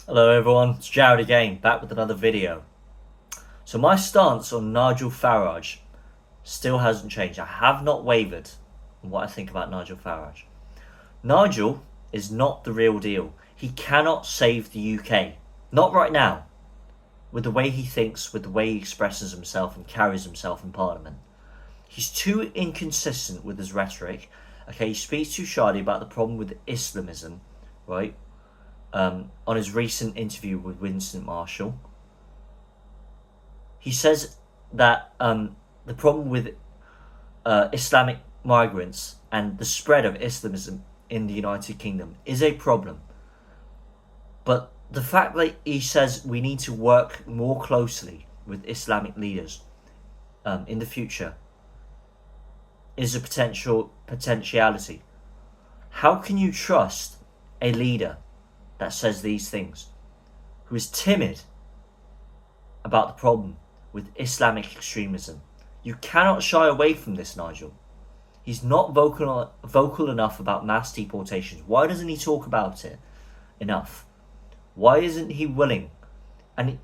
Hello everyone, it's Jared again, back with another video. So my stance on Nigel Farage still hasn't changed. I have not wavered on what I think about Nigel Farage. Nigel is not the real deal. He cannot save the UK. Not right now. With the way he thinks, with the way he expresses himself and carries himself in Parliament. He's too inconsistent with his rhetoric. Okay, he speaks too shyly about the problem with Islamism, right? On his recent interview with Winston Marshall, he says that the problem with Islamic migrants and the spread of Islamism in the United Kingdom is a problem. But the fact that he says we need to work more closely with Islamic leaders in the future is a potentiality. How can you trust a leader that says these things, who is timid about the problem with Islamic extremism? You cannot shy away from this, Nigel. He's not vocal enough about mass deportations. Why doesn't he talk about it enough? Why isn't he willing? And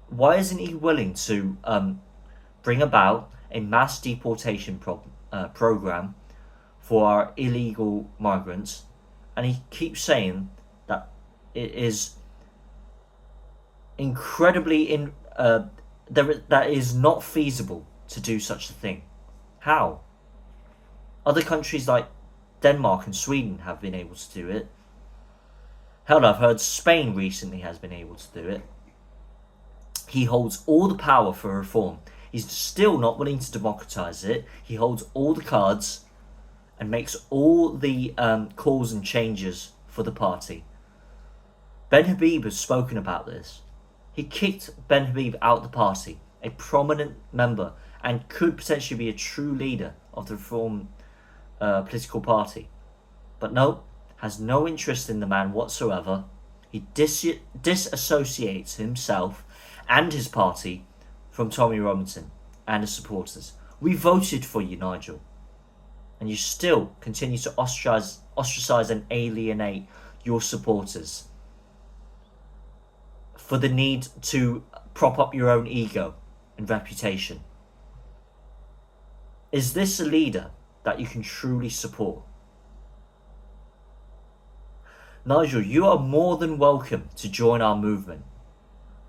why isn't he willing to bring about a mass deportation program for our illegal migrants? And he keeps saying that it is incredibly that is not feasible to do such a thing. How? Other countries like Denmark and Sweden have been able to do it. Hell, I've heard Spain recently has been able to do it. He holds all the power for reform. He's still not willing to democratise it. He holds all the cards and makes all the calls and changes for the party. Ben Habib has spoken about this. He kicked Ben Habib out of the party, a prominent member, and could potentially be a true leader of the Reform political party. But no, has no interest in the man whatsoever. He disassociates himself and his party from Tommy Robinson and his supporters. We voted for you, Nigel, and you still continue to ostracize and alienate your supporters for the need to prop up your own ego and reputation. Is this a leader that you can truly support? Nigel, you are more than welcome to join our movement,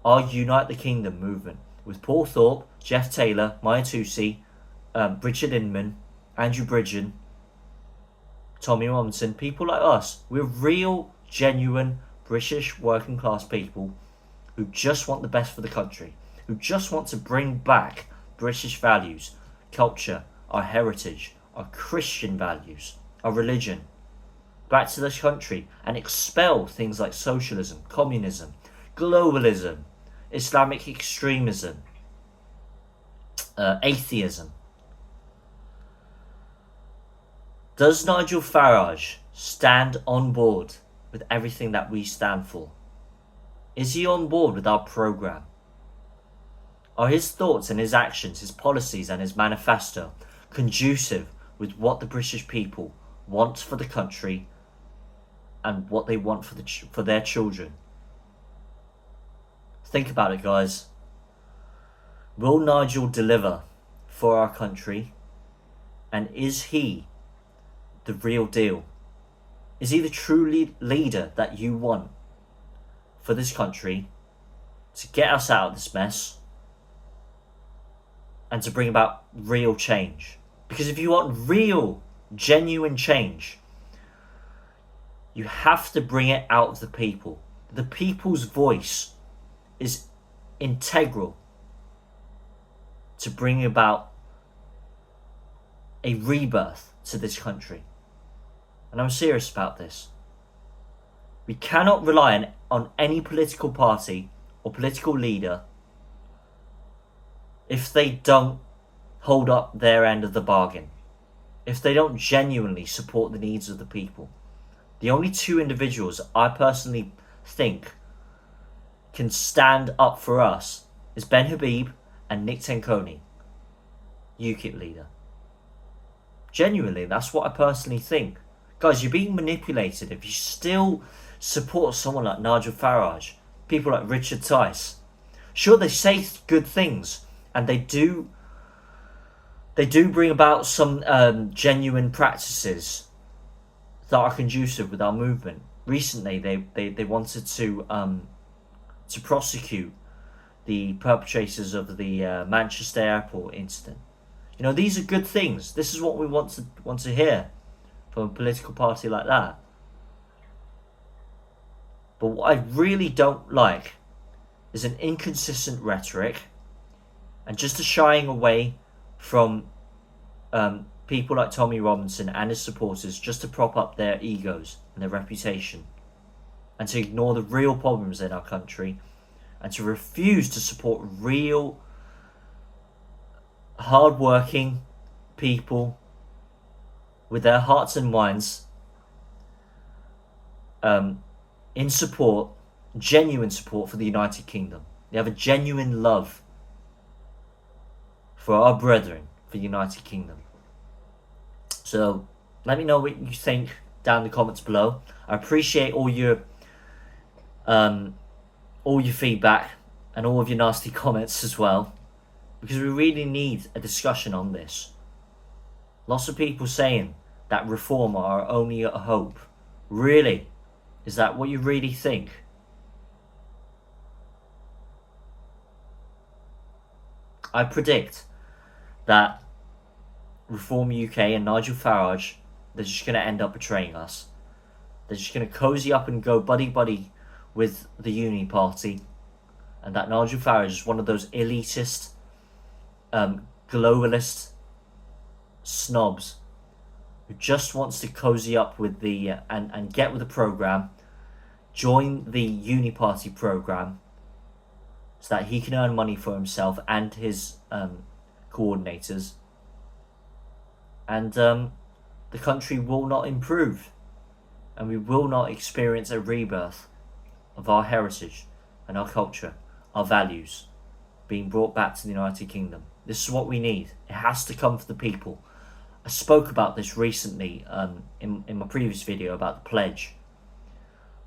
our Unite the Kingdom movement, with Paul Thorpe, Jeff Taylor, Maya Tusi, Richard Inman, Andrew Bridgen, Tommy Robinson, people like us. We're real, genuine, British working class people who just want the best for the country, who just want to bring back British values, culture, our heritage, our Christian values, our religion, back to this country and expel things like socialism, communism, globalism, Islamic extremism, atheism. Does Nigel Farage stand on board with everything that we stand for? Is he on board with our programme? Are his thoughts and his actions, his policies and his manifesto conducive with what the British people want for the country and what they want for their children? Think about it, guys. Will Nigel deliver for our country? And is he the real deal? Is he the true leader that you want for this country to get us out of this mess and to bring about real change? Because if you want real, genuine change, you have to bring it out of the people. The people's voice is integral to bring about a rebirth to this country. And I'm serious about this. We cannot rely on any political party or political leader if they don't hold up their end of the bargain, if they don't genuinely support the needs of the people. The only two individuals I personally think can stand up for us is Ben Habib and Nick Tenkoni, UKIP leader. Genuinely, that's what I personally think. Guys, you're being manipulated if you still support someone like Nigel Farage, people like Richard Tice. Sure, they say good things, and they do bring about some genuine practices that are conducive with our movement. Recently, they wanted to prosecute the perpetrators of the Manchester airport incident. You know, these are good things. This is what we want to hear from a political party like that. But what I really don't like is an inconsistent rhetoric and just a shying away from people like Tommy Robinson and his supporters just to prop up their egos and their reputation, and to ignore the real problems in our country, and to refuse to support real hard-working people with their hearts and minds in support, genuine support for the United Kingdom. They have a genuine love for our brethren, for the United Kingdom. So let me know what you think down in the comments below. I appreciate all your feedback and all of your nasty comments as well, because we really need a discussion on this. Lots of people saying that reform are only a hope. Really? Is that what you really think? I predict that Reform UK and Nigel Farage, they're just going to end up betraying us. They're just going to cozy up and go buddy-buddy with the Uni Party, and that Nigel Farage is one of those elitist, globalist snobs who just wants to cozy up with the and get with the program, join the Uni Party program, so that he can earn money for himself and his coordinators, and the country will not improve, and we will not experience a rebirth of our heritage and our culture, our values being brought back to the United Kingdom. This is what we need. It has to come from the people. I spoke about this recently in my previous video about the pledge.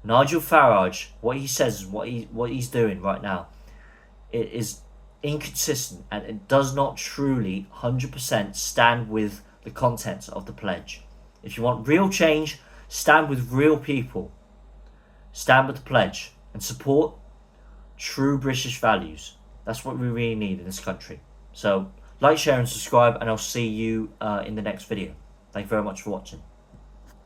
Nigel Farage, what he says is what he's doing right now. It is inconsistent, and it does not truly 100% stand with the contents of the pledge. If you want real change, stand with real people. Stand with the pledge and support true British values. That's what we really need in this country. So like, share and subscribe, and I'll see you in the next video. Thank you very much for watching.